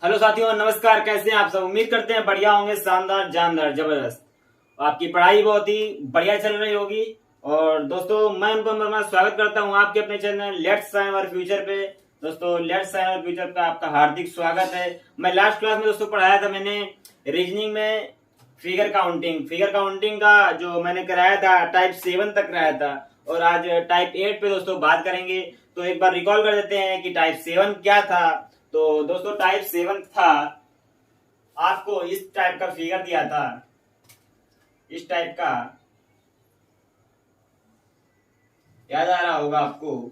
Hello साथियों, नमस्कार। कैसे हैं आप सब? उम्मीद करते हैं बढ़िया होंगे, शानदार, जानदार, जबरदस्त। आपकी पढ़ाई बहुत ही बढ़िया चल रही होगी। और दोस्तों, मैं अनुपम वर्मा स्वागत करता हूं आपके अपने चैनल लेट्स साइंस और फ्यूचर पे। दोस्तों, लेट्स साइंस और फ्यूचर पे आपका हार्दिक स्वागत है। मैं लास्ट क्लास में दोस्तों पढ़ाया था मैंने रीजनिंग में फिगर काउंटिंग का जो मैंने कराया था टाइप 7 तक कराया था। और आज टाइप 8 पे दोस्तों बात करेंगे। तो एक बार रिकॉल कर देते हैं कि टाइप 7 क्या था। तो दोस्तों, टाइप 7 था, आपको इस टाइप का फिगर दिया था, इस टाइप का, याद आ रहा होगा आपको।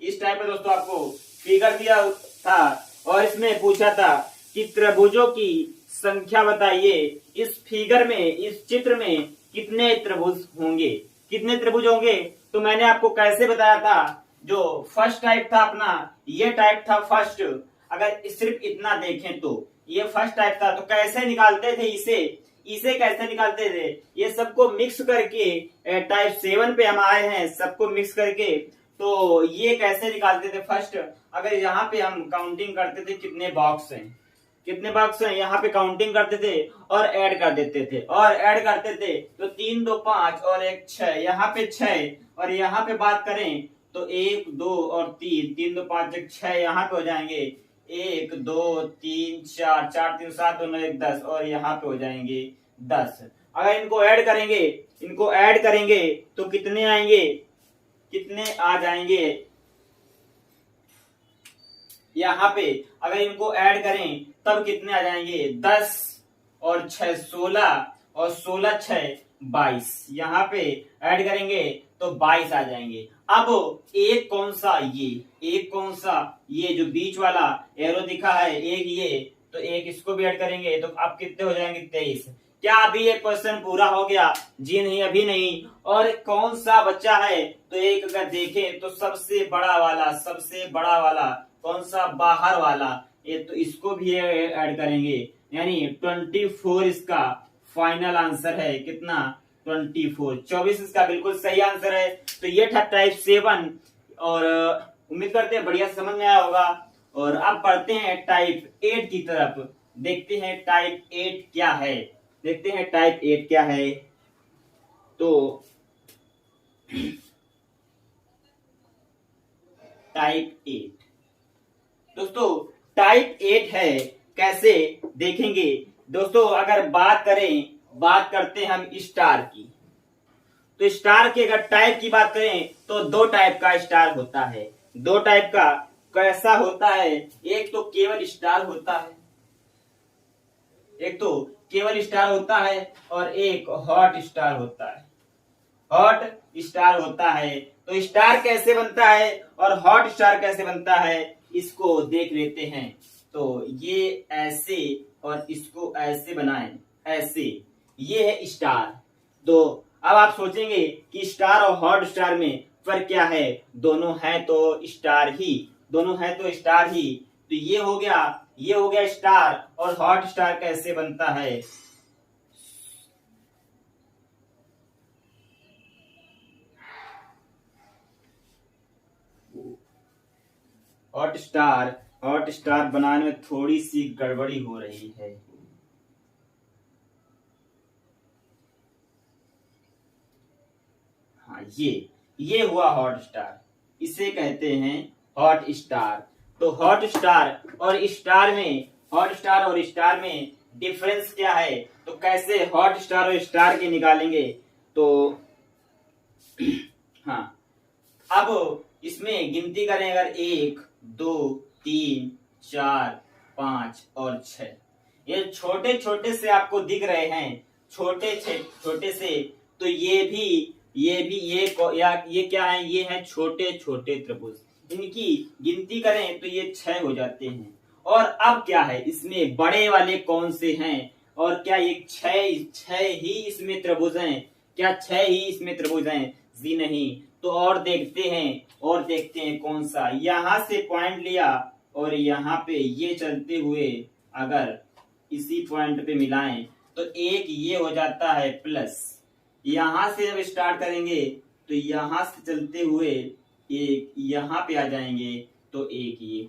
इस टाइप का दोस्तों आपको फिगर दिया था और इसमें पूछा था कि त्रिभुजों की संख्या बताइए। इस फिगर में, इस चित्र में कितने त्रिभुज होंगे, कितने त्रिभुज होंगे। तो मैंने आपको कैसे बताया था, जो फर्स्ट टाइप था अपना, ये टाइप था फर्स्ट। अगर सिर्फ इतना देखें तो ये फर्स्ट टाइप था। तो कैसे निकालते थे इसे, इसे कैसे निकालते थे, ये सबको मिक्स करके टाइप 7 पे हम आए हैं, सबको मिक्स करके। तो ये कैसे निकालते थे फर्स्ट, अगर यहाँ पे हम काउंटिंग करते थे कितने बॉक्स हैं, कितने बॉक्स हैं, यहाँ पे काउंटिंग करते थे और ऐड कर देते थे, और ऐड करते थे तो 3 2 5 और 1 6, यहाँ पे 6। और यहाँ पे बात करें तो 1 2 और 3, 3 2 5 1 6, यहाँ पे हो जाएंगे 1 2 3 4, 4 3 7 2 9 1 10, और यहाँ पे हो जाएंगे 10। अगर इनको ऐड करेंगे, इनको ऐड करेंगे तो कितने आएंगे, कितने आ जाएंगे यहाँ पे। अगर इनको ऐड करें तब कितने आ जाएंगे, 10 और 6 16, और 16 6 22। यहाँ पे ऐड करेंगे तो 22 आ जाएंगे। अब एक कौन सा, ये एक कौन सा, ये जो बीच वाला एरो दिखा है, एक ये, तो एक इसको भी ऐड करेंगे तो अब कितने हो जाएंगे, 23। क्या अभी ये क्वेश्चन पूरा हो गया? जी नहीं, अभी नहीं। और कौन सा बच्चा है, तो एक अगर देखें तो सबसे बड़ा वाला, सबसे बड़ा वाला कौन सा, बाहर वाला, ये तो इसको भी ऐड करेंगे, यानी 24 इसका फाइनल आंसर है। कितना, 24, 24 इसका बिल्कुल सही आंसर है। तो ये था टाइप 7। और उम्मीद करते हैं बढ़िया समझ में आया होगा। और अब पढ़ते हैं टाइप 8 की तरफ, देखते हैं टाइप 8 क्या है, देखते हैं टाइप 8 क्या है। तो टाइप 8 दोस्तों, टाइप 8 है, कैसे देखेंगे दोस्तों। अगर बात करते हैं हम स्टार की, तो स्टार के अगर टाइप की बात करें तो 2 टाइप का स्टार होता है। 2 टाइप का कैसा होता है, एक तो केवल स्टार होता है, एक तो केवल स्टार होता है, और एक हॉट स्टार होता है। हॉट स्टार होता है। तो स्टार कैसे बनता है और हॉट स्टार कैसे बनता है, इसको देख लेते हैं। तो ये ऐसे और इसको ऐसे बनाएं, ऐसे, ये है स्टार। तो अब आप सोचेंगे कि स्टार और हॉट स्टार में फर्क क्या है, दोनों है तो स्टार ही, दोनों है तो स्टार ही। तो ये हो गया, ये हो गया स्टार। और हॉट स्टार कैसे बनता है, हॉट स्टार बनाने में थोड़ी सी गड़बड़ी हो रही है। हाँ, ये हुआ हॉट स्टार, इसे कहते हैं हॉट स्टार। तो हॉट स्टार और स्टार में, हॉट स्टार और स्टार में डिफरेंस क्या है, तो कैसे हॉट स्टार और स्टार के निकालेंगे। तो हाँ, अब इसमें गिनती करें, अगर 1 2 3 4 5 और 6, ये छोटे छोटे से आपको दिख रहे हैं, छोटे छोटे से। तो ये क्या है, ये है छोटे छोटे त्रिभुज। इनकी गिनती करें तो ये 6 हो जाते हैं। और अब क्या है, इसमें बड़े वाले कौन से हैं, और क्या ये 6 ही इसमें त्रिभुज हैं, क्या 6 ही इसमें त्रिभुज हैं? जी नहीं। तो और देखते हैं, और देखते हैं कौन सा, यहां से पॉइंट लिया और यहाँ पे ये चलते हुए अगर इसी पॉइंट पे मिलाएं तो एक ये हो जाता है प्लस, यहां से जब स्टार्ट करेंगे तो यहां से चलते हुए एक यहाँ पे आ जाएंगे तो एक ये।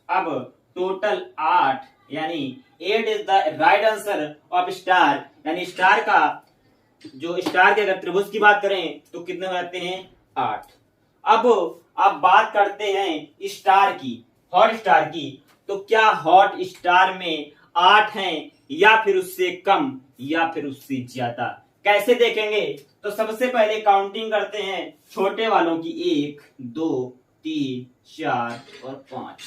अब टोटल 8 यानी 8 is the right answer of star, यानी स्टार का जो स्टार के अगर त्रिभुज की बात करें तो कितने हो जाते हैं 8। अब बात करते हैं स्टार की, हॉट स्टार की। तो क्या हॉट स्टार में 8 हैं या फिर उससे कम या फिर उससे ज्यादा, कैसे देखेंगे? तो सबसे पहले काउंटिंग करते हैं छोटे वालों की, 1 2 3 4 और 5।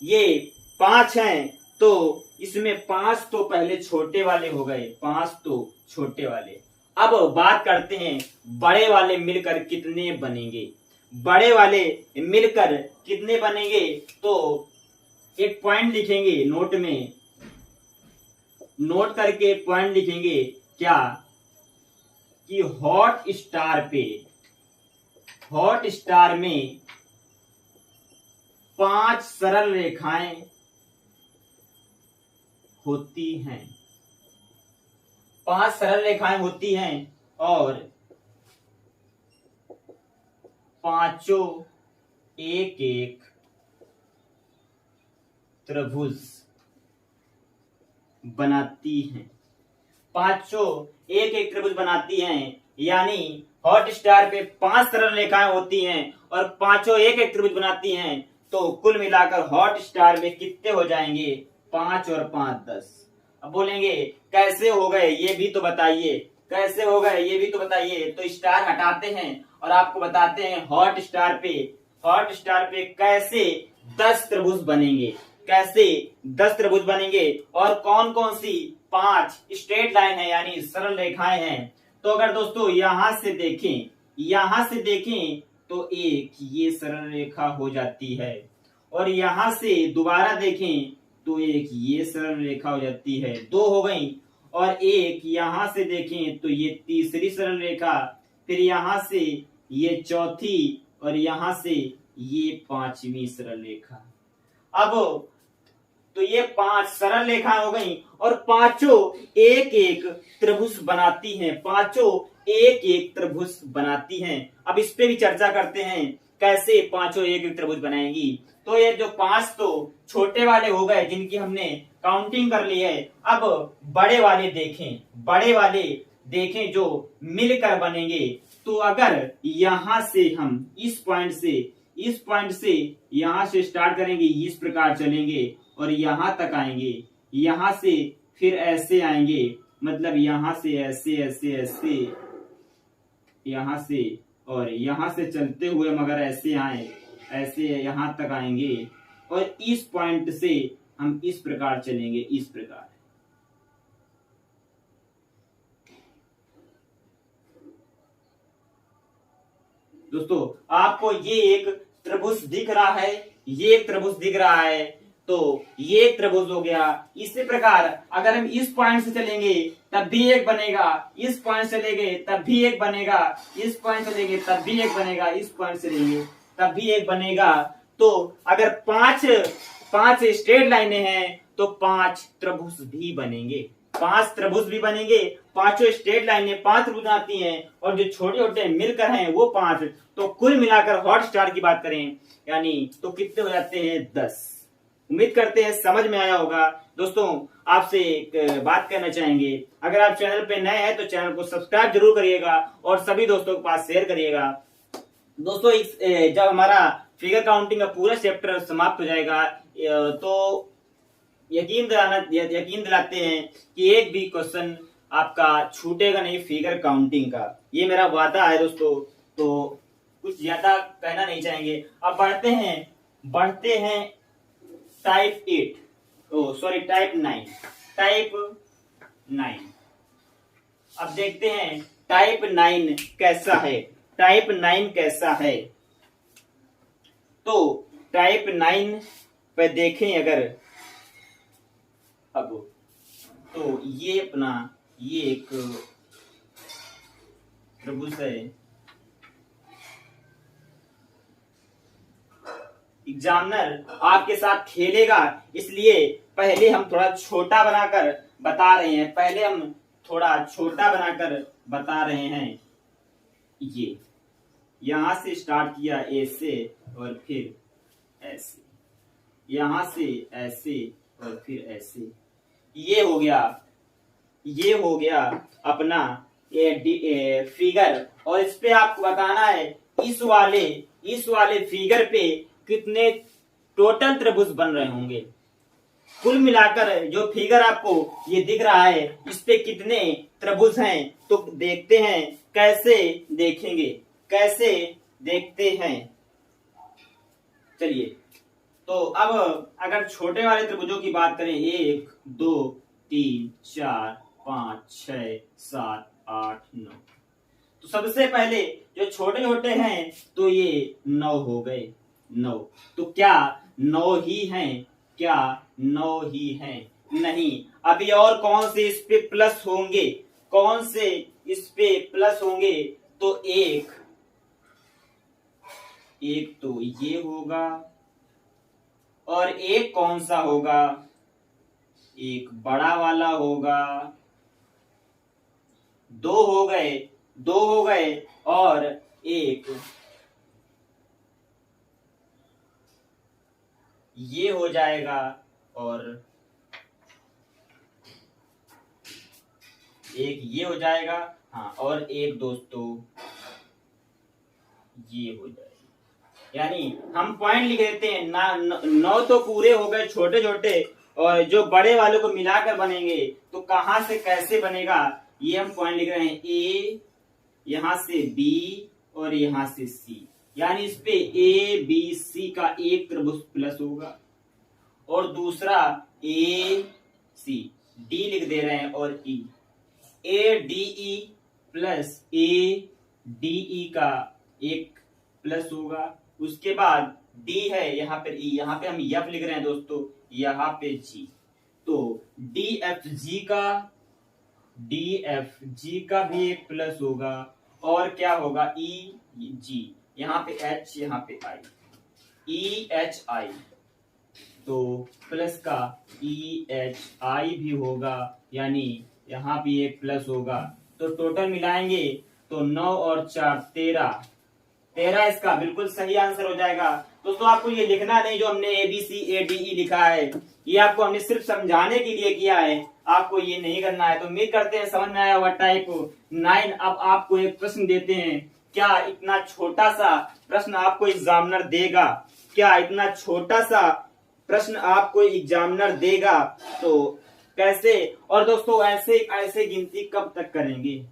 ये 5 हैं तो इसमें 5 तो पहले छोटे वाले हो गए, 5 तो छोटे वाले। अब बात करते हैं बड़े वाले मिलकर कितने बनेंगे। बड़े वाले मिलकर कितने बनेंगे तो एक पॉइंट लिखेंगे नोट में, नोट करके एक पॉइंट लिखेंगे क्या कि हॉट स्टार में 5 सरल रेखाएं होती हैं, 5 सरल रेखाएं होती हैं और पांचों एक एक त्रिभुज बनाती हैं, पांचों एक एक त्रिभुज बनाती हैं। यानी हॉट स्टार पे 5 सरल रेखाएं होती हैं और पांचों एक एक त्रिभुज बनाती हैं, तो कुल मिलाकर हॉट स्टार में कितने हो जाएंगे 5 और 5 10। अब बोलेंगे कैसे हो गए ये भी तो बताइए, कैसे हो गए ये भी तो बताइए। तो स्टार हटाते हैं और आपको बताते हैं हॉट स्टार पे कैसे 10 त्रिभुज बनेंगे, कैसे 10 त्रिभुज बनेंगे और कौन कौन सी 5 स्ट्रेट लाइन है यानी सरल रेखाएं हैं। तो अगर दोस्तों यहां से देखें तो एक ये सरल रेखा हो जाती है और यहां से दोबारा देखें तो एक ये सरल रेखा हो जाती है, 2 हो गई। और एक यहां से देखें तो ये तीसरी सरल रेखा, फिर यहां से ये चौथी और यहां से ये 5वीं सरल रेखा। अब तो ये 5 सरल रेखाएं हो गई और पांचों एक एक त्रिभुज बनाती हैं, पांचों एक एक त्रिभुज बनाती हैं। अब इस पे भी चर्चा करते हैं कैसे पांचों एक एक त्रिभुज बनाएंगी। तो ये जो 5 तो छोटे वाले हो गए जिनकी हमने काउंटिंग कर ली है। अब बड़े वाले देखें जो मिलकर बनेंगे। तो अगर यहां से हम इस पॉइंट से यहां से स्टार्ट करेंगे, इस प्रकार चलेंगे और यहां तक आएंगे, यहां से फिर ऐसे आएंगे, मतलब यहां से ऐसे ऐसे ऐसे, यहां से और यहां से चलते हुए मगर ऐसे आए, ऐसे यहां तक आएंगे और इस पॉइंट से हम इस प्रकार चलेंगे, इस प्रकार। दोस्तों आपको ये एक त्रिभुज दिख रहा है, ये एक त्रिभुज दिख रहा है, तो ये एक त्रिभुज हो गया। इसी प्रकार अगर हम इस पॉइंट से चलेंगे तब भी एक बनेगा, इस पॉइंट से चलेंगे तब भी एक बनेगा, इस पॉइंट से चलेंगे तब भी एक बनेगा, इस पॉइंट से चलेंगे तब भी एक बनेगा। तो अगर 5 स्ट्रेट लाइनें हैं तो 5 त्रिभुज भी बनेंगे, 5 त्रिभुज भी बनेंगे। पांचों स्ट्रेट लाइनें 5 त्रिभुज आती हैं और जो छोटे छोटे मिलकर हैं वो 5। तो कुल मिलाकर हॉट स्टार की बात करें यानी तो कितने हो जाते हैं 10। उम्मीद करते हैं समझ में आया होगा। दोस्तों आपसे एक बात कहना चाहेंगे, अगर आप चैनल पे नए हैं तो चैनल को सब्सक्राइब जरूर करिएगा और सभी दोस्तों के पास शेयर करिएगा। दोस्तों जब हमारा फिगर काउंटिंग का पूरा चैप्टर समाप्त हो जाएगा तो यकीन दिलाते हैं कि एक भी क्वेश्चन आपका छूटेगा नहीं फिगर काउंटिंग का, ये मेरा वादा है दोस्तों। तो कुछ ज्यादा कहना नहीं चाहेंगे। अब बढ़ते हैं टाइप 9। अब देखते हैं टाइप 9 कैसा है, टाइप 9 कैसा है। तो टाइप 9 पे देखें अगर, अब तो ये एक त्रिभुज है। एग्जामिनर आपके साथ खेलेगा इसलिए पहले हम थोड़ा छोटा बनाकर बता रहे हैं, पहले हम थोड़ा छोटा बनाकर बता रहे हैं। ये यहां से स्टार्ट किया ऐसे और फिर ऐसे, यहां से ऐसे और फिर ऐसे, ये हो गया अपना फिगर। और इस पे आपको बताना है इस वाले फिगर पे कितने टोटल त्रिभुज बन रहे होंगे। कुल मिलाकर जो फिगर आपको ये दिख रहा है इस पे कितने त्रिभुज हैं, तो देखते हैं कैसे देखेंगे, कैसे देखते हैं। चलिए, तो अब अगर छोटे वाले त्रिभुजों की बात करें, 1 2 3 4 5 6 7 8 9, तो सबसे पहले जो छोटे छोटे हैं तो ये 9 हो गए। 9 तो क्या 9 ही हैं? क्या 9 ही हैं? नहीं। अभी और कौन से इस पे प्लस होंगे? कौन से इस पे प्लस होंगे? तो एक तो ये होगा, और एक कौन सा होगा? एक बड़ा वाला होगा। दो हो गए और एक ये हो जाएगा, और एक ये हो जाएगा। हाँ, और एक दोस्तों ये हो जाएगा। यानी हम पॉइंट लिख देते हैं ना, 9 तो पूरे हो गए छोटे छोटे, और जो बड़े वालों को मिलाकर बनेंगे तो कहां से कैसे बनेगा ये हम पॉइंट लिख रहे हैं। ए, यहां से बी, और यहां से सी। यानी इस पे ए बी सी का एक त्रिभुज प्लस होगा, और दूसरा ए सी, डी लिख दे रहे हैं, और E, A D E plus A D E का एक प्लस होगा। उसके बाद डी है, यहाँ पे ई, यहाँ पे हम एफ लिख रहे हैं दोस्तों, यहाँ पे जी। तो डी एफ जी का भी एक प्लस होगा, और क्या होगा? ई जी, यहाँ पे एच, यहाँ पे आई, ई एच आई, तो प्लस का ई एच आई भी होगा, यानी यहाँ भी एक प्लस होगा। तो टोटल मिलाएंगे तो 9 और 4 13 इसका बिल्कुल सही आंसर हो जाएगा। दोस्तों आपको ये लिखना नहीं जो हमने A B C A D ई लिखा है, ये आपको हमने सिर्फ समझाने के लिए किया है, आपको ये नहीं करना है। तो उम्मीद करते हैं समझ में आया होगा टाइप 9। अब आपको एक प्रश्न देते हैं, क्या इतना छोटा सा प्रश्न आपको एग्जामिनर देगा? क्या इतना छोटा सा प्रश्न आपको एग्जामिनर देगा? तो कैसे? और दोस्तों ऐसे ऐसे गिनती कब तक करेंगे?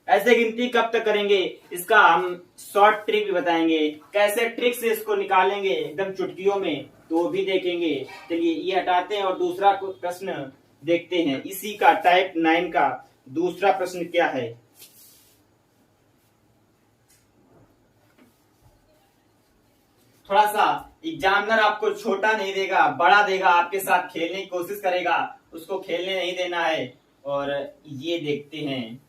ऐसे गिनती कब तक करेंगे इसका हम शॉर्ट ट्रिक भी बताएंगे, कैसे ट्रिक से इसको निकालेंगे एकदम चुटकियों में, तो वो भी देखेंगे। चलिए ये हटाते हैं और दूसरा प्रश्न देखते हैं। इसी का टाइप 9 का दूसरा प्रश्न क्या है? थोड़ा सा एग्जामिनर आपको छोटा नहीं देगा, बड़ा देगा, आपके साथ खेलने की कोशिश करेगा, उसको खेलने नहीं देना है। और ये देखते हैं,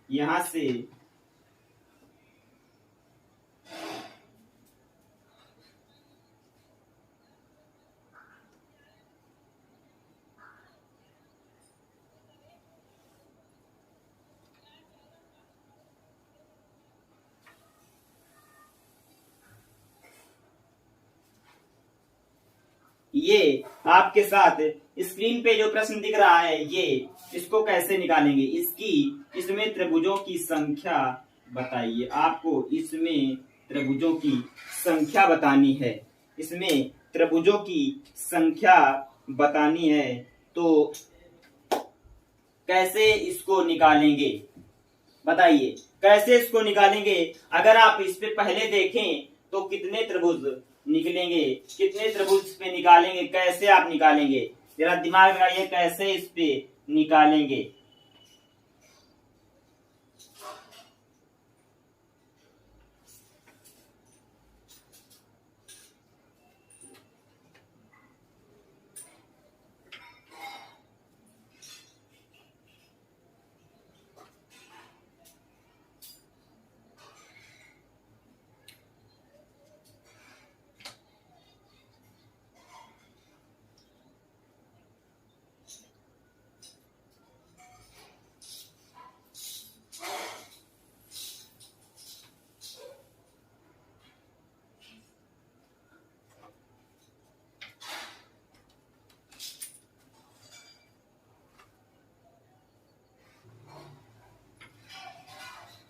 यहां से ये आपके साथ स्क्रीन पे जो प्रश्न दिख रहा है, ये इसको कैसे निकालेंगे? इसमें त्रिभुजों की संख्या बताइए। आपको इसमें त्रिभुजों की संख्या बतानी है, इसमें त्रिभुजों की संख्या बतानी है। तो कैसे इसको निकालेंगे बताइए, कैसे इसको निकालेंगे? अगर आप इस पे पहले देखें तो कितने त्रिभुज निकलेंगे, कितने त्रिभुज पे निकालेंगे, कैसे आप निकालेंगे? जरा दिमाग लगाइए, कैसे इस पे निकालेंगे?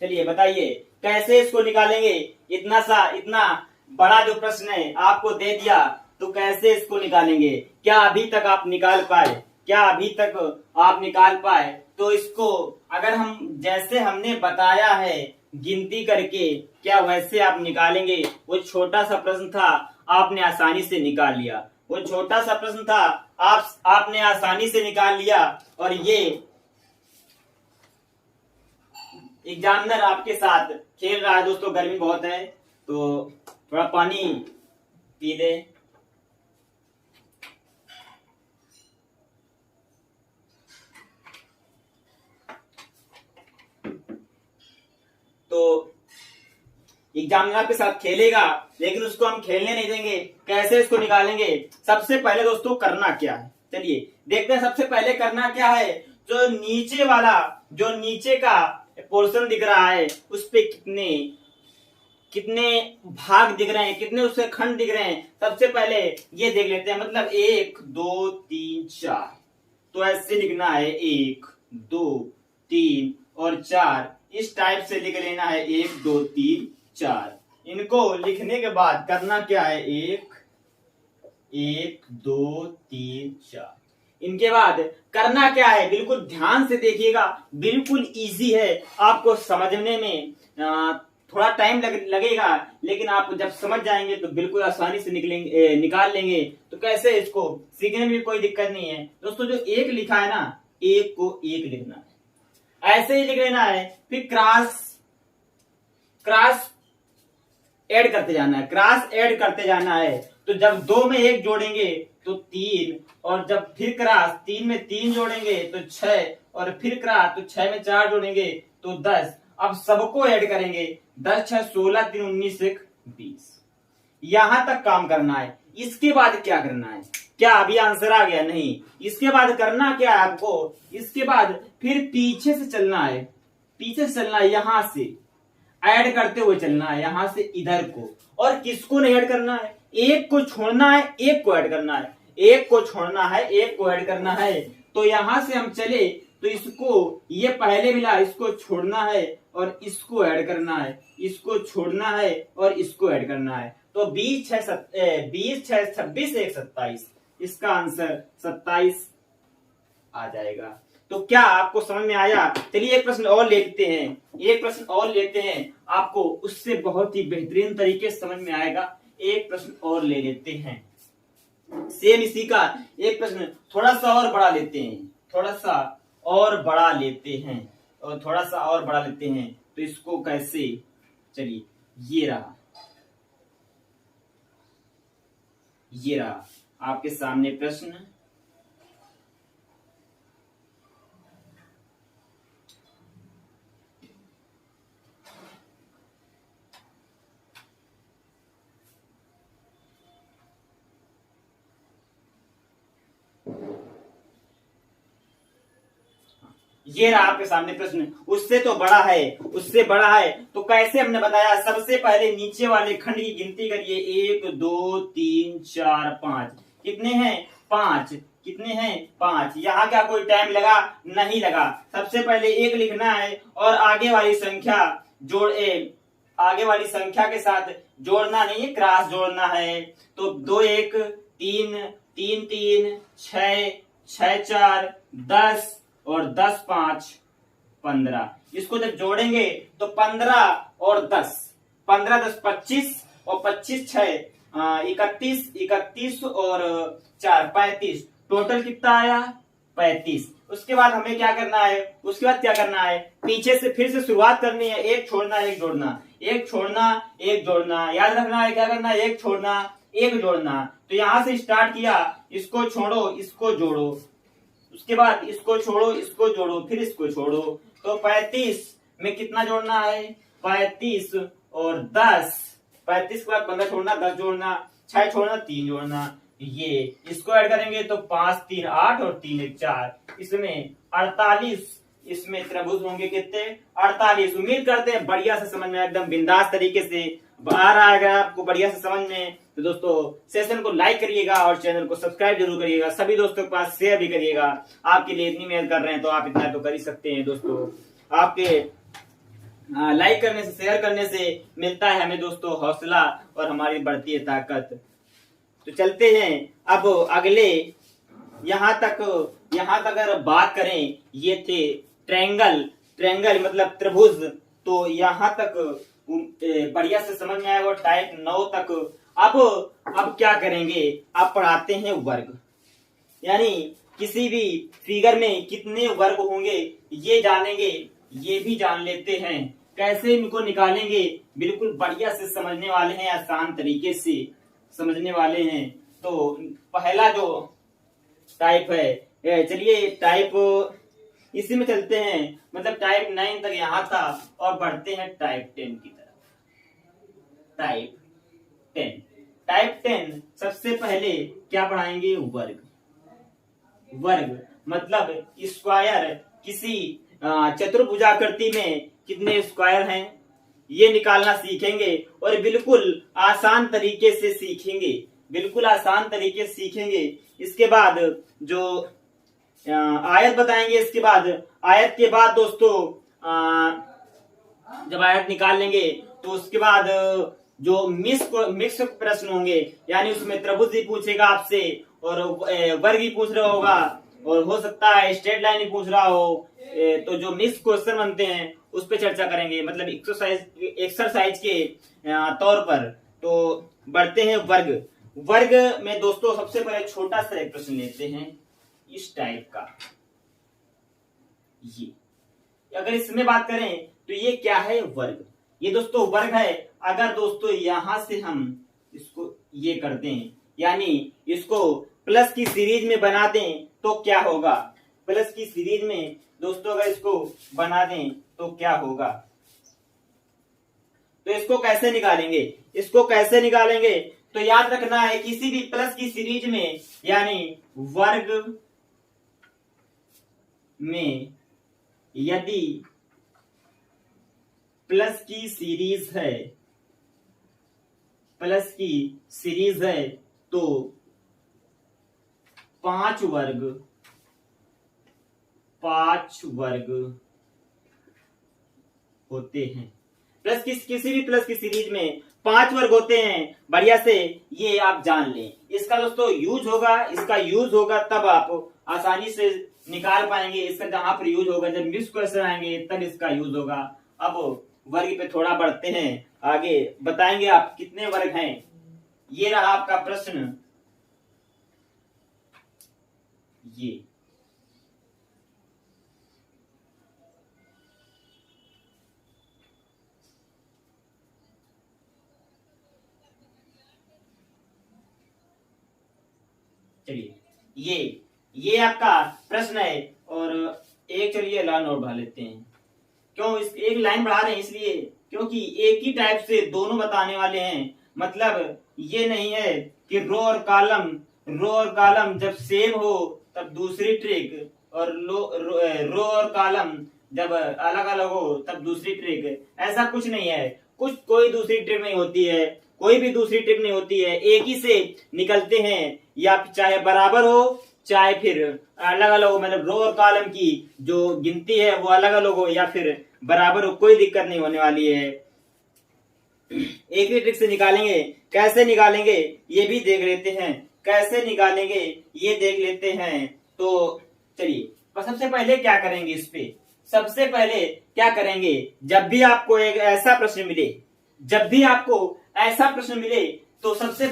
चलिए बताइए कैसे इसको निकालेंगे। इतना बड़ा जो प्रश्न है आपको दे दिया, तो कैसे इसको निकालेंगे। क्या अभी तक आप निकाल पाए? तो इसको अगर हम जैसे हमने बताया है गिनती करके, क्या वैसे आप निकालेंगे? वो छोटा सा प्रश्न था, आपने आसानी से निकाल लिया। वो छोटा सा प्रश्न था, आपने आसानी से निकाल लिया। और ये एग्जामिनर आपके साथ खेल रहा है। दोस्तों गर्मी बहुत है, तो थोड़ा पानी पी ले। तो एग्जामिनर आपके साथ खेलेगा, लेकिन उसको हम खेलने नहीं देंगे। कैसे इसको निकालेंगे? सबसे पहले दोस्तों करना क्या है, चलिए देखते हैं। सबसे पहले करना क्या है, जो नीचे का पोर्शन दिख रहा है उस पे कितने भाग दिख रहे हैं, कितने उसके खंड दिख रहे हैं, सबसे पहले ये देख लेते हैं। मतलब 1 2 3 4, तो ऐसे लिखना है 1 2 3 और 4, इस टाइप से लिख लेना है 1 2 3 4। इनको लिखने के बाद करना क्या है, 1 2 3 4। इनके बाद करना क्या है, बिल्कुल ध्यान से देखिएगा, बिल्कुल इजी है। आपको समझने में थोड़ा टाइम लगेगा, लेकिन आप जब समझ जाएंगे तो बिल्कुल आसानी से निकाल लेंगे। तो कैसे इसको सीखने में भी कोई दिक्कत नहीं है। दोस्तों जो 1 लिखा है ना, 1 को 1 लिखना है, ऐसे ही लिख लेना है। फिर क्रॉस ऐड करते जाना है। तो जब 2 में 1 जोड़ेंगे तो 3, और जब फिर क्रॉस 3 में 3 जोड़ेंगे तो 6, और फिर क्रॉस तो 6 में 4 जोड़ेंगे तो 10। अब सबको ऐड करेंगे, 10 6 16 3 19 1 20। यहां तक काम करना है। इसके बाद क्या करना है? क्या अभी आंसर आ गया? नहीं। इसके बाद करना क्या है आपको, इसके बाद फिर पीछे से चलना है, यहां से ऐड करते हुए चलना है, यहां से इधर को। और किसको नहीं ऐड करना है? 1 को छोड़ना है, 1 को ऐड करना है, 1 को छोड़ना है, 1 को ऐड करना है। तो यहां से हम चले तो इसको, ये पहले मिला, इसको छोड़ना है और इसको ऐड करना है, इसको छोड़ना है और इसको ऐड करना है। तो 20 6 26 1 27, इसका आंसर 27 आ जाएगा। तो क्या आपको समझ में आया? चलिए एक प्रश्न और लेते हैं, आपको उससे बहुत ही बेहतरीन तरीके से समझ में आएगा। एक प्रश्न और ले लेते हैं, सेम इसी का एक प्रश्न थोड़ा सा और बड़ा लेते हैं, तो इसको कैसे, चलिए ये रहा आपके सामने प्रश्न। ये रहा आपके सामने प्रश्न। उससे बड़ा है तो कैसे? हमने बताया सबसे पहले नीचे वाले खंड की गिनती करिए, 1 2 3 4 5। कितने हैं? 5। कितने हैं? 5। यहाँ क्या कोई टाइम लगा? नहीं लगा। सबसे पहले 1 लिखना है और आगे वाली संख्या के साथ जोड़ना नहीं है, क्रॉस जोड़ना है। तो 2 1 3 3 3 6 6 4 10 और 10 5 15। इसको जब जोड़ेंगे तो 15 और 10, 15 10 25 और 25 6 31, 31 और 4 35। टोटल कितना आया? 35। उसके बाद हमें क्या करना है? पीछे से फिर से शुरुआत करनी है, 1 छोड़ना 1 जोड़ना, 1 छोड़ना 1 जोड़ना। याद रखना है क्या करना है? 1 छोड़ना 1 जोड़ना। तो यहां से स्टार्ट किया, इसको छोड़ो इसको जोड़ो, उसके बाद इसको छोड़ो इसको जोड़ो, फिर इसको छोड़ो। तो 35 में कितना जोड़ना है? 35 और 10। 35 के बाद 15 छोड़ना, 10 जोड़ना, 6 छोड़ना, 3 जोड़ना। ये इसको ऐड करेंगे तो 5 3 8 और 3 1 4। इसमें 48, इसमें त्रिभुज होंगे कितने? 48। उम्मीद करते हैं बढ़िया से समझ में, एकदम बिंदास तरीके से आ रहा है। अगर आपको बढ़िया से समझ में, तो दोस्तों सेशन को लाइक करिएगा और चैनल को सब्सक्राइब जरूर करिएगा। सभी दोस्तों के पास शेयर भी करिएगा। आपके लिए इतनी मेहनत कर रहे हैं तो आप इतना तो कर ही सकते हैं दोस्तों। आपके लाइक करने से, शेयर करने से मिलता है हमें दोस्तों हौसला और हमारी बढ़ती है ताकत। तो चलते हैं अब अगले। यहाँ तक अगर बात करें, ये थे ट्रायंगल। ट्रायंगल मतलब त्रिभुज। तो यहाँ तक बढ़िया से समझ में आएगा। टाइप 9 तक। अब क्या करेंगे, अब पढ़ाते हैं वर्ग। यानी किसी भी फिगर में कितने वर्ग होंगे ये जानेंगे, ये भी जान लेते हैं। कैसे इनको निकालेंगे, बिल्कुल बढ़िया से समझने वाले हैं, आसान तरीके से समझने वाले हैं। तो पहला जो टाइप है, चलिए टाइप इसी में चलते हैं। मतलब टाइप 9 तक यहाँ था और बढ़ते हैं टाइप 10 की तरफ। टाइप 10 सबसे पहले क्या पढ़ाएंगे, वर्ग। वर्ग मतलब स्क्वायर। किसी चतुर्भुजाकृति में कितने स्क्वायर हैं ये निकालना सीखेंगे और बिल्कुल आसान तरीके से सीखेंगे। बिल्कुल आसान तरीके से सीखेंगे। इसके बाद जो आयत बताएंगे। इसके बाद आयत के बाद दोस्तों जब आयत निकाल लेंगे तो उसके बाद जो मिक्स प्रश्न होंगे, यानी उसमें त्रिभुज भी पूछेगा आपसे और वर्ग ही पूछ रहा होगा और हो सकता है स्ट्रेट लाइन ही पूछ रहा हो। तो जो मिक्स क्वेश्चन बनते हैं उस पर चर्चा करेंगे, मतलब एक्सरसाइज के तौर पर। तो बढ़ते हैं वर्ग। वर्ग में दोस्तों सबसे पहले छोटा सा एक प्रश्न लेते हैं इस टाइप का। ये अगर इसमें बात करें तो ये क्या है, वर्ग। ये दोस्तों वर्ग है। अगर दोस्तों यहां से हम इसको ये कर दें, यानी इसको प्लस की सीरीज में बना दें तो क्या होगा। प्लस की सीरीज में दोस्तों अगर इसको बना दें तो क्या होगा। तो इसको कैसे निकालेंगे, इसको कैसे निकालेंगे, तो याद रखना है किसी भी प्लस की सीरीज में, यानी वर्ग में यदि प्लस की सीरीज है, प्लस की सीरीज है तो 5 वर्ग होते हैं। प्लस किसी भी प्लस की सीरीज में 5 वर्ग होते हैं। बढ़िया से ये आप जान लें। इसका दोस्तों यूज होगा, इसका यूज होगा तब आप आसानी से निकाल पाएंगे। इसका जहां पर यूज होगा, जब मिक्स क्वेश्चन आएंगे तब इसका यूज होगा। अब वर्ग पे थोड़ा बढ़ते हैं आगे, बताएंगे आप कितने वर्ग हैं। ये रहा आपका प्रश्न। ये चलिए ये आपका प्रश्न है। और एक चलिए लाइन और बढ़ा लेते हैं। क्यों एक लाइन बढ़ा रहे हैं, इसलिए क्योंकि एक ही टाइप से दोनों बताने वाले हैं। मतलब ये नहीं है कि रो और कॉलम जब सेम हो तब दूसरी ट्रिक, और रो और कॉलम जब अलग अलग हो तब दूसरी ट्रिक। ऐसा कुछ नहीं है। कोई दूसरी ट्रिक नहीं होती है, कोई भी दूसरी ट्रिक नहीं होती है। एक ही से निकलते हैं, या चाहे बराबर हो चाहे फिर अलग अलग हो। मतलब रो और कॉलम की जो गिनती है वो अलग अलग हो या फिर बराबर हो, कोई दिक्कत नहीं होने वाली है। एक ही ट्रिक से निकालेंगे। कैसे निकालेंगे ये भी देख लेते हैं। कैसे निकालेंगे ये देख लेते हैं। तो चलिए सबसे पहले क्या करेंगे, इस पे सबसे पहले क्या करेंगे, जब भी आपको एक ऐसा प्रश्न मिले, जब भी आपको ऐसा प्रश्न मिले तो सबसे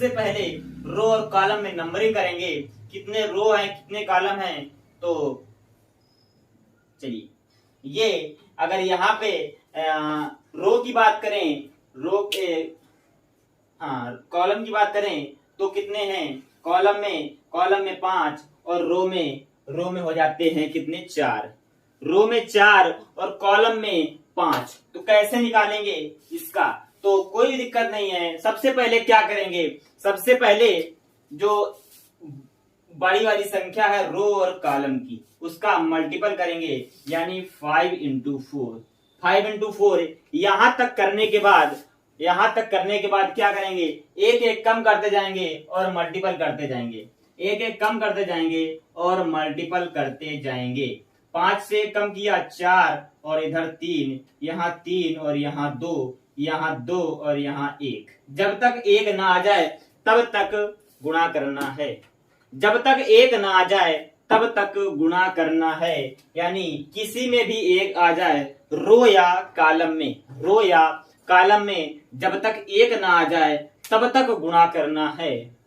पहले रो और कॉलम में नंबरिंग करेंगे। कितने रो हैं कितने कॉलम हैं। तो चलिए ये अगर यहाँ पे रो की बात करें, कॉलम की बात करें तो कितने हैं। कॉलम में 5 और रो में हो जाते हैं कितने, 4। रो में 4 और कॉलम में 5। तो कैसे निकालेंगे इसका, तो कोई दिक्कत नहीं है। सबसे पहले क्या करेंगे, सबसे पहले जो बड़ी वाली संख्या है रो और कॉलम की, उसका मल्टीपल करेंगे, यानी 5 into 4। 5 into 4 यहां तक करने के बाद क्या करेंगे, एक एक कम करते जाएंगे और मल्टीपल करते जाएंगे। एक एक कम करते जाएंगे और मल्टीपल करते जाएंगे। 5 से कम किया 4 और इधर 3, यहाँ 3 और यहाँ 2, यहाँ 2 और यहाँ 1। जब तक 1 ना आ जाए तब तक गुणा करना है। जब तक 1 ना आ जाए तब तक गुणा करना है। यानी किसी में भी 1 आ जाए, रो या कॉलम में जब तक 1 ना आ जाए तब तक गुणा करना है।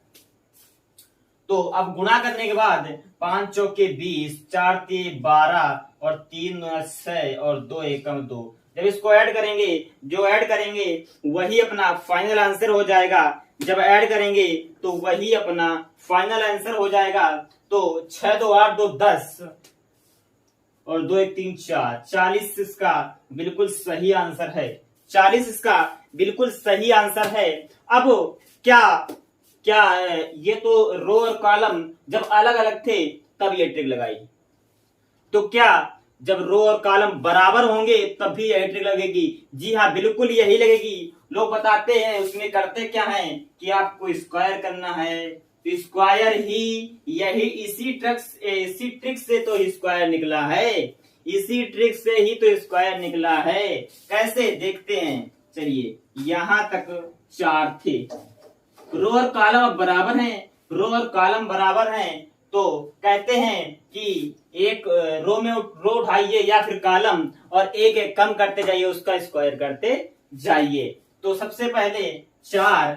तो अब गुणा करने के बाद 5 चौके 20, 4 तिये 12 और 3 दूना 6 और 2 एकम 2। जब इसको ऐड करेंगे, जो ऐड करेंगे वही अपना फाइनल आंसर हो जाएगा। जब ऐड करेंगे तो वही अपना फाइनल आंसर हो जाएगा। तो 6 2 8 2 10 और 2 1 3 4, 40 इसका बिल्कुल सही आंसर है। 40 इसका बिल्कुल सही आंसर है। अब क्या ये तो रो और कॉलम जब अलग अलग थे तब ये ट्रिक लगाई। तो क्या जब रो और कॉलम बराबर होंगे तब भी यही ट्रिक लगेगी? जी हाँ, बिल्कुल यही लगेगी। लोग बताते हैं, उसमें करते क्या है कि आपको स्क्वायर करना है, तो स्क्वायर ही यही इसी ट्रिक से तो स्क्वायर निकला है। इसी ट्रिक से ही तो स्क्वायर निकला है। कैसे देखते हैं, चलिए। यहां तक 4 थे, रो और कॉलम बराबर हैं, रो और कॉलम बराबर हैं, तो कहते हैं कि एक रो में रो उठाइए या फिर कॉलम और एक एक कम करते जाइए, उसका स्क्वायर करते जाइए। तो सबसे पहले 4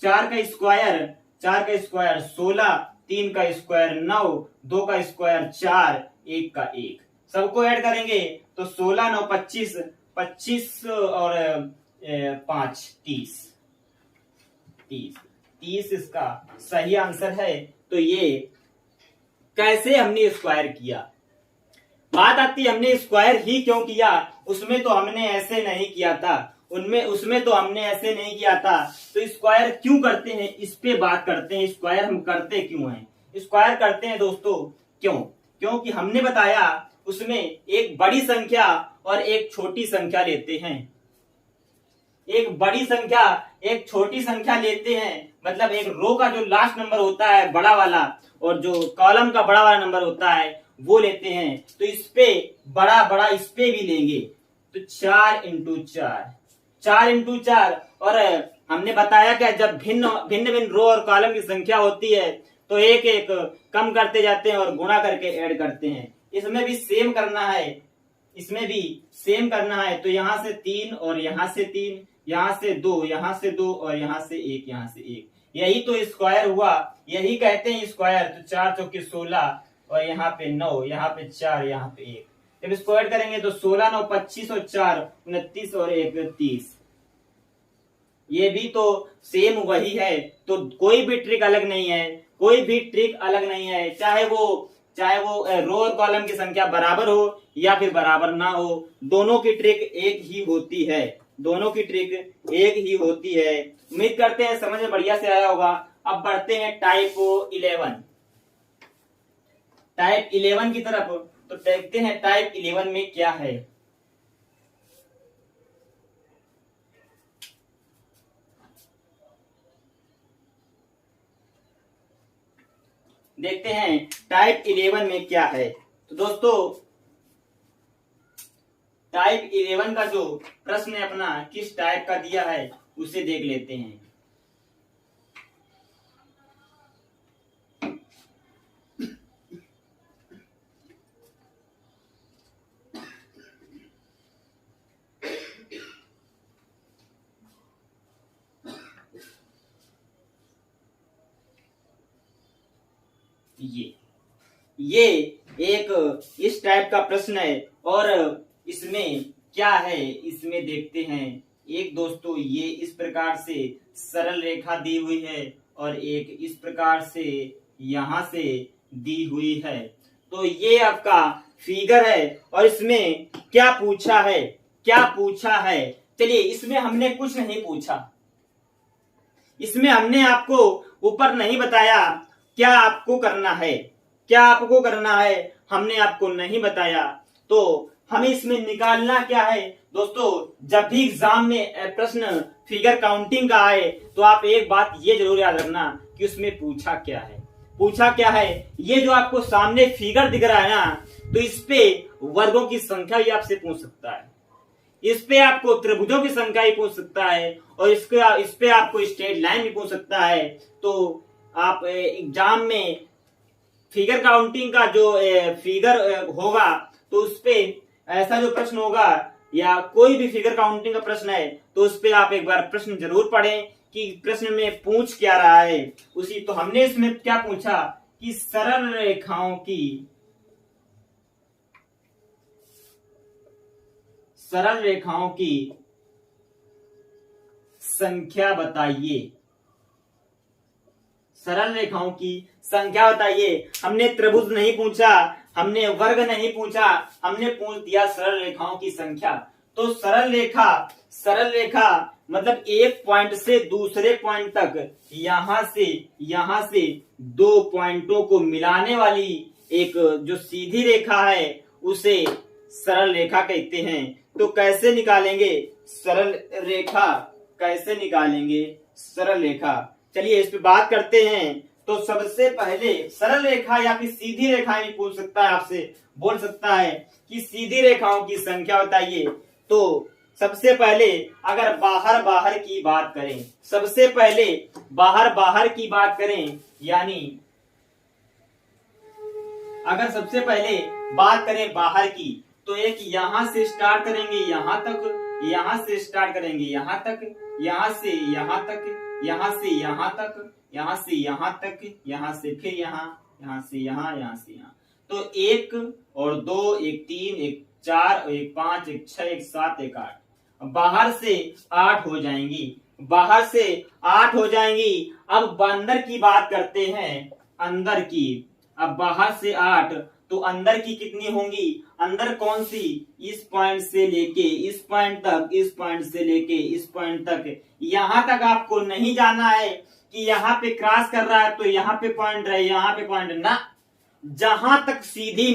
का स्क्वायर 16, 3 का स्क्वायर 9, 2 का स्क्वायर 4, 1 का 1। सबको ऐड करेंगे तो 16 9 25, 25 और 5 30 इसका सही आंसर है। तो ये कैसे हमने स्क्वायर किया? बात आती है हमने स्क्वायर ही क्यों किया। उसमें तो हमने ऐसे नहीं किया था, उसमें तो हमने ऐसे नहीं किया था। तो स्क्वायर क्यों करते हैं, इस पे बात करते हैं। स्क्वायर हम करते क्यों हैं? स्क्वायर करते हैं दोस्तों क्योंकि हमने बताया उसमें एक बड़ी संख्या और एक छोटी संख्या लेते हैं। एक बड़ी संख्या एक छोटी संख्या लेते हैं, मतलब एक रो का जो लास्ट नंबर होता है बड़ा वाला और जो कॉलम का बड़ा वाला नंबर होता है वो लेते हैं। तो इस पे बड़ा इस पे भी लेंगे। तो 4 इंटू 4 और हमने बताया क्या, जब भिन्न रो और कॉलम की संख्या होती है तो एक एक कम करते जाते हैं और गुणा करके ऐड करते हैं। इसमें भी सेम करना है। तो यहाँ से 3 और यहाँ से 3, यहाँ से 2, यहाँ से 2 और यहाँ से 1, यहाँ से 1। यही तो स्क्वायर हुआ, यही कहते हैं स्क्वायर। तो 4 चौके 16 और यहाँ पे 9, यहाँ पे 4, यहाँ पे 1। जब इसको ऐड करेंगे तो 16 9 25 और 4 29 और 1 30। ये भी तो सेम वही है। तो कोई भी ट्रिक अलग नहीं है, चाहे वो रो और कॉलम की संख्या बराबर हो या फिर बराबर ना हो, दोनों की ट्रिक एक ही होती है। उम्मीद करते हैं समझ में बढ़िया से आया होगा। अब बढ़ते हैं टाइप 11 की तरफ। तो देखते हैं टाइप 11 में क्या है। देखते हैं टाइप 11 में क्या है। तो दोस्तों टाइप 11 का जो प्रश्न है अपना किस टाइप का दिया है उसे देख लेते हैं। ये एक इस टाइप का प्रश्न है और इसमें क्या है, इसमें देखते हैं। एक दोस्तों ये इस प्रकार से सरल रेखा दी हुई है और एक इस प्रकार से यहां से दी हुई है। तो ये आपका फिगर है और इसमें क्या पूछा है। चलिए, इसमें हमने कुछ नहीं पूछा, इसमें हमने आपको ऊपर नहीं बताया क्या आपको करना है, हमने आपको नहीं बताया। तो हमें इसमें निकालना क्या है दोस्तों। जब भी एग्जाम में प्रश्न फिगर काउंटिंग का आए तो आप एक बात ये जरूर याद रखना कि उसमें पूछा क्या है। ये जो आपको सामने फिगर दिख रहा है ना, तो इस पे वर्गों की संख्या भी आपसे पूछ सकता है, इस पे आपको त्रिभुजों की संख्या ही पूछ सकता है, और इस पे आपको स्ट्रेट लाइन भी पूछ सकता है। तो आप एग्जाम में फिगर काउंटिंग का जो फिगर होगा तो उस पे ऐसा जो प्रश्न होगा या कोई भी फिगर काउंटिंग का प्रश्न है तो उस पे आप एक बार प्रश्न जरूर पढ़ें कि प्रश्न में पूछ क्या रहा है। उसी तो हमने इसमें क्या पूछा कि सरल रेखाओं की संख्या बताइए, सरल रेखाओं की संख्या बताइए। हमने त्रिभुज नहीं पूछा, हमने वर्ग नहीं पूछा, हमने पूछ दिया सरल रेखाओं की संख्या। तो सरल रेखा मतलब एक पॉइंट से दूसरे पॉइंट तक यहां से दो पॉइंटों को मिलाने वाली एक जो सीधी रेखा है उसे सरल रेखा कहते हैं। तो कैसे निकालेंगे सरल रेखा, कैसे निकालेंगे सरल रेखा, चलिए इस पे बात करते हैं। तो सबसे पहले सरल रेखा या फिर सीधी रेखा भी पूछ सकता है, आपसे बोल सकता है कि सीधी रेखाओं की संख्या बताइए। तो सबसे पहले अगर बाहर की बात करें, सबसे पहले बाहर की बात करें, यानी अगर सबसे पहले बात करें बाहर की तो एक यहां से स्टार्ट करेंगे यहां तक, यहां से स्टार्ट करेंगे यहां तक, यहां से यहां तक, यहां से यहां तक, यहां से यहां तक, यहां से फिर यहां से यहां से यहां। तो 1 और 2, 1 3, 1 4, 1 5, 1 6, 1 7, 1 8, बाहर से 8 हो जाएंगी, बाहर से 8 हो जाएंगी। अब अंदर की बात करते हैं, अंदर की। अब बाहर से 8 तो अंदर की कितनी होंगी, अंदर कौन सी, इस पॉइंट से लेके इस पॉइंट तक, इस पॉइंट से लेके इस पॉइंट तक। यहां तक आपको नहीं जाना है कि यहाँ पे क्रॉस कर रहा है तो यहाँ पे पॉइंट रहे, यहाँ पे पॉइंट ना, जहां तक सीधी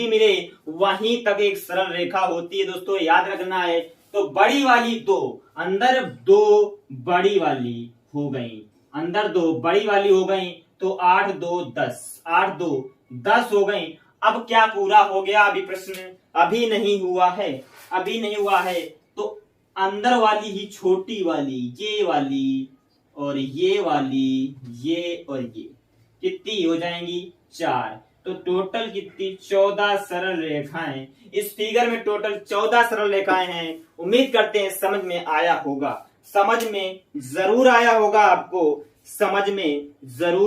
मिले वहीं तक एक सरल रेखा होती है दोस्तों, याद रखना है। तो बड़ी वाली 2 अंदर 2 बड़ी वाली हो गई, अंदर 2 बड़ी वाली हो गई, तो 8 2 10, 8 2 10 हो गई। अब क्या पूरा हो गया, अभी प्रश्न अभी नहीं हुआ है। तो अंदर वाली ही छोटी वाली, ये वाली और ये वाली, ये और ये कितनी हो जाएंगी 4। तो टोटल कितनी 14 सरल रेखाएं, इस फिगर में टोटल 14 सरल रेखाएं हैं। उम्मीद करते हैं समझ में आया होगा, समझ में जरूर आया होगा, आपको समझ में जरूर